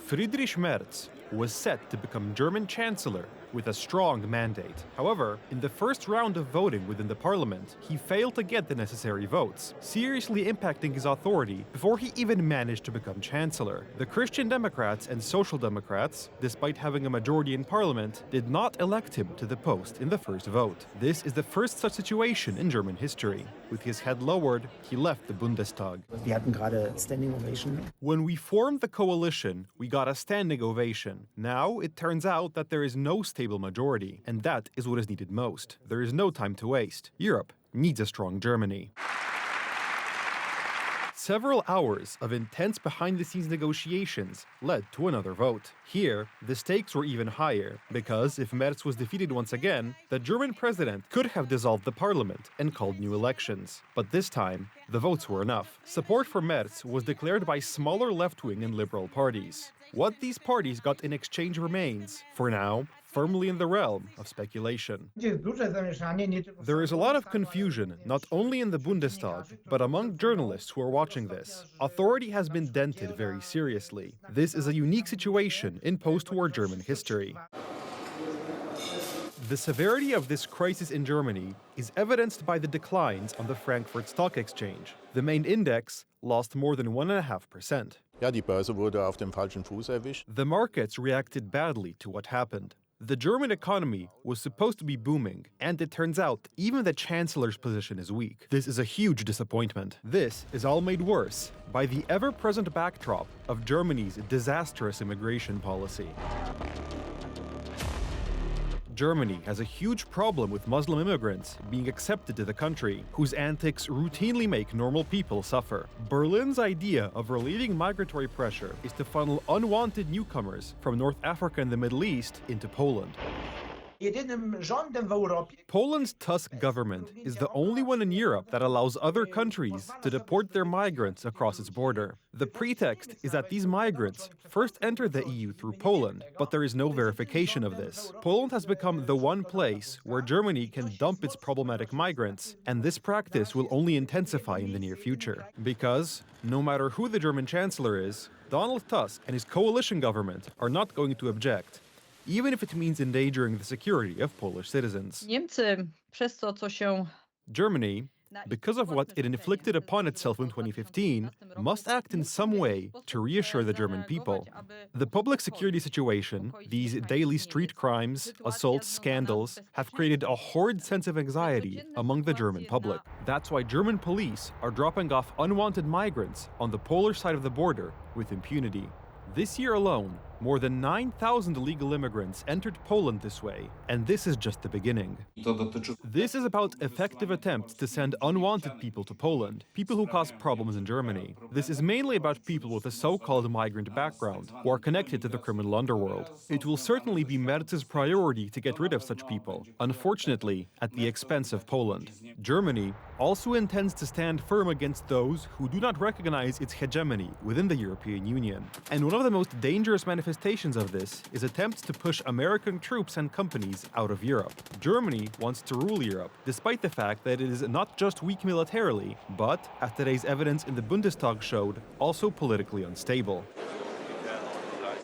Friedrich Merz was set to become German Chancellor with a strong mandate. However, in the first round of voting within the parliament, he failed to get the necessary votes, seriously impacting his authority before he even managed to become Chancellor. The Christian Democrats and Social Democrats, despite having a majority in parliament, did not elect him to the post in the first vote. This is the first such situation in German history. With his head lowered, he left the Bundestag. Wir hatten gerade standing ovation. When we formed the coalition, we got a standing ovation. Now, it turns out that there is no stable majority, and that is what is needed most. There is no time to waste. Europe needs a strong Germany. Several hours of intense behind-the-scenes negotiations led to another vote. Here, the stakes were even higher, because if Merz was defeated once again, the German president could have dissolved the parliament and called new elections. But this time, the votes were enough. Support for Merz was declared by smaller left-wing and liberal parties. What these parties got in exchange remains, for now, firmly in the realm of speculation. There is a lot of confusion, not only in the Bundestag, but among journalists who are watching this. Authority has been dented very seriously. This is a unique situation in post-war German history. The severity of this crisis in Germany is evidenced by the declines on the Frankfurt Stock Exchange. The main index lost more than 1.5%. Ja, die Börse wurde auf dem falschen Fuß erwischt. The markets reacted badly to what happened. The German economy was supposed to be booming, and it turns out even the Chancellor's position is weak. This is a huge disappointment. This is all made worse by the ever-present backdrop of Germany's disastrous immigration policy. Germany has a huge problem with Muslim immigrants being accepted to the country, whose antics routinely make normal people suffer. Berlin's idea of relieving migratory pressure is to funnel unwanted newcomers from North Africa and the Middle East into Poland. Poland's Tusk government is the only one in Europe that allows other countries to deport their migrants across its border. The pretext is that these migrants first enter the EU through Poland, but there is no verification of this. Poland has become the one place where Germany can dump its problematic migrants, and this practice will only intensify in the near future. Because, no matter who the German Chancellor is, Donald Tusk and his coalition government are not going to object, even if it means endangering the security of Polish citizens. Germany, because of what it inflicted upon itself in 2015, must act in some way to reassure the German people. The public security situation, these daily street crimes, assaults, scandals, have created a horrid sense of anxiety among the German public. That's why German police are dropping off unwanted migrants on the Polish side of the border with impunity. This year alone, more than 9,000 illegal immigrants entered Poland this way, and this is just the beginning. This is about effective attempts to send unwanted people to Poland, people who cause problems in Germany. This is mainly about people with a so-called migrant background, who are connected to the criminal underworld. It will certainly be Merz's priority to get rid of such people, unfortunately, at the expense of Poland. Germany also intends to stand firm against those who do not recognize its hegemony within the European Union. And one of the most dangerous manifestations of this is attempts to push American troops and companies out of Europe. Germany wants to rule Europe, despite the fact that it is not just weak militarily, but, as today's evidence in the Bundestag showed, also politically unstable.